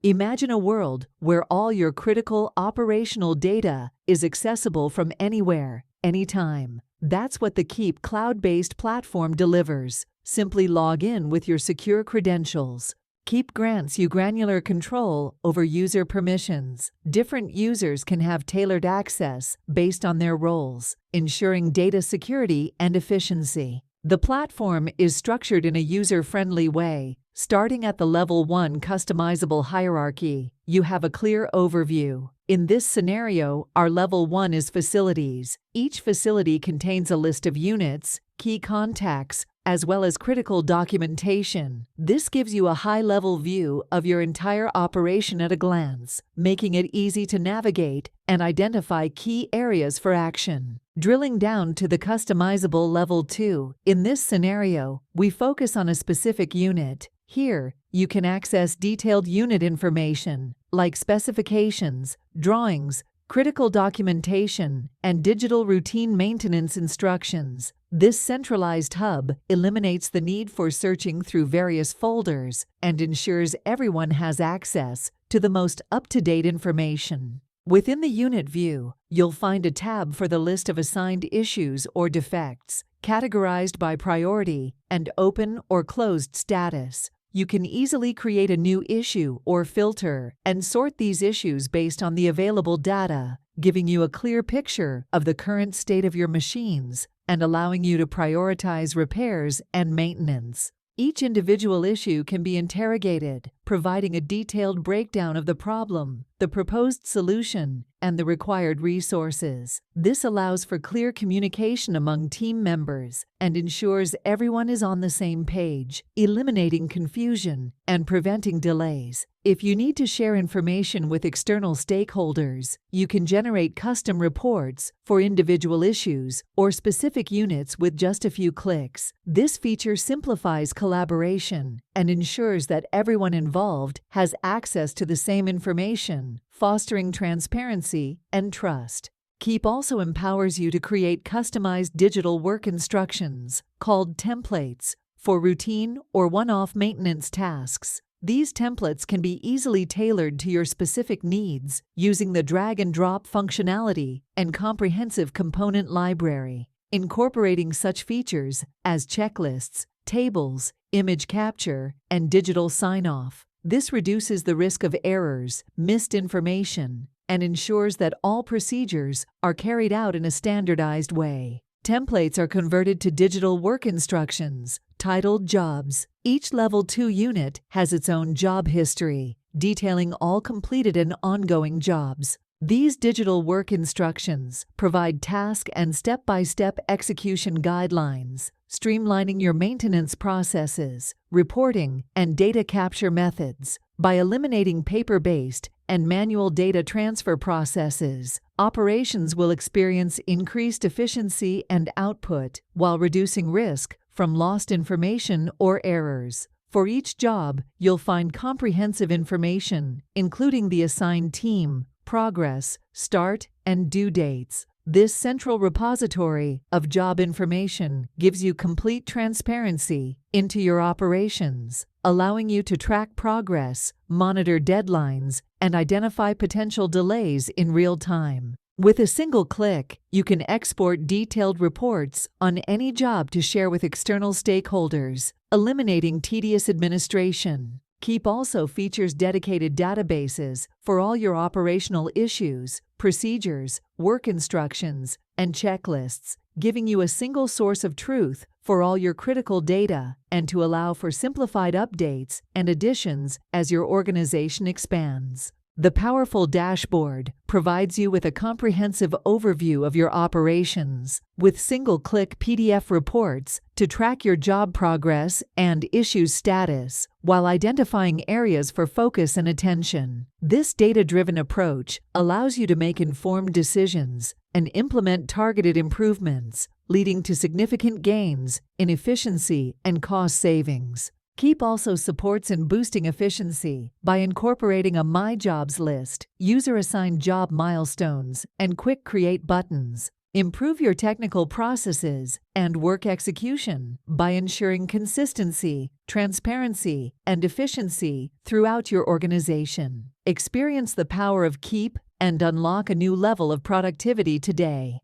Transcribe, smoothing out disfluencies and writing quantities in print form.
Imagine a world where all your critical operational data is accessible from anywhere, anytime. That's what the Keep cloud-based platform delivers. Simply log in with your secure credentials. Keep grants you granular control over user permissions. Different users can have tailored access based on their roles, ensuring data security and efficiency. The platform is structured in a user-friendly way. Starting at the Level 1 customizable hierarchy, you have a clear overview. In this scenario, our Level 1 is facilities. Each facility contains a list of units, key contacts, as well as critical documentation. This gives you a high-level view of your entire operation at a glance, making it easy to navigate and identify key areas for action. Drilling down to the customizable Level 2, in this scenario, we focus on a specific unit. Here, you can access detailed unit information, like specifications, drawings, critical documentation, and digital routine maintenance instructions. This centralized hub eliminates the need for searching through various folders and ensures everyone has access to the most up-to-date information. Within the unit view, you'll find a tab for the list of assigned issues or defects, categorized by priority and open or closed status. You can easily create a new issue or filter and sort these issues based on the available data, giving you a clear picture of the current state of your machines and allowing you to prioritize repairs and maintenance. Each individual issue can be interrogated, providing a detailed breakdown of the problem, the proposed solution, and the required resources. This allows for clear communication among team members and ensures everyone is on the same page, eliminating confusion and preventing delays. If you need to share information with external stakeholders, you can generate custom reports for individual issues or specific units with just a few clicks. This feature simplifies collaboration and ensures that everyone involved has access to the same information, fostering transparency and trust. Keep also empowers you to create customized digital work instructions, called templates, for routine or one-off maintenance tasks. These templates can be easily tailored to your specific needs using the drag-and-drop functionality and comprehensive component library, incorporating such features as checklists, tables, image capture, and digital sign-off. This reduces the risk of errors, missed information, and ensures that all procedures are carried out in a standardized way. Templates are converted to digital work instructions, titled jobs. Each Level 2 unit has its own job history, detailing all completed and ongoing jobs. These digital work instructions provide task and step-by-step execution guidelines, streamlining your maintenance processes, reporting, and data capture methods. By eliminating paper-based and manual data transfer processes, operations will experience increased efficiency and output while reducing risk from lost information or errors. For each job, you'll find comprehensive information, including the assigned team, progress, start, and due dates. This central repository of job information gives you complete transparency into your operations, allowing you to track progress, monitor deadlines, and identify potential delays in real time. With a single click, you can export detailed reports on any job to share with external stakeholders, eliminating tedious administration. Keep also features dedicated databases for all your operational issues, procedures, work instructions, and checklists, giving you a single source of truth for all your critical data and to allow for simplified updates and additions as your organization expands. The powerful dashboard provides you with a comprehensive overview of your operations, with single-click PDF reports to track your job progress and issue status, while identifying areas for focus and attention. This data-driven approach allows you to make informed decisions and implement targeted improvements, leading to significant gains in efficiency and cost savings. Keep also supports in boosting efficiency by incorporating a My Jobs list, user-assigned job milestones, and quick create buttons. Improve your technical processes and work execution by ensuring consistency, transparency, and efficiency throughout your organization. Experience the power of Keep and unlock a new level of productivity today.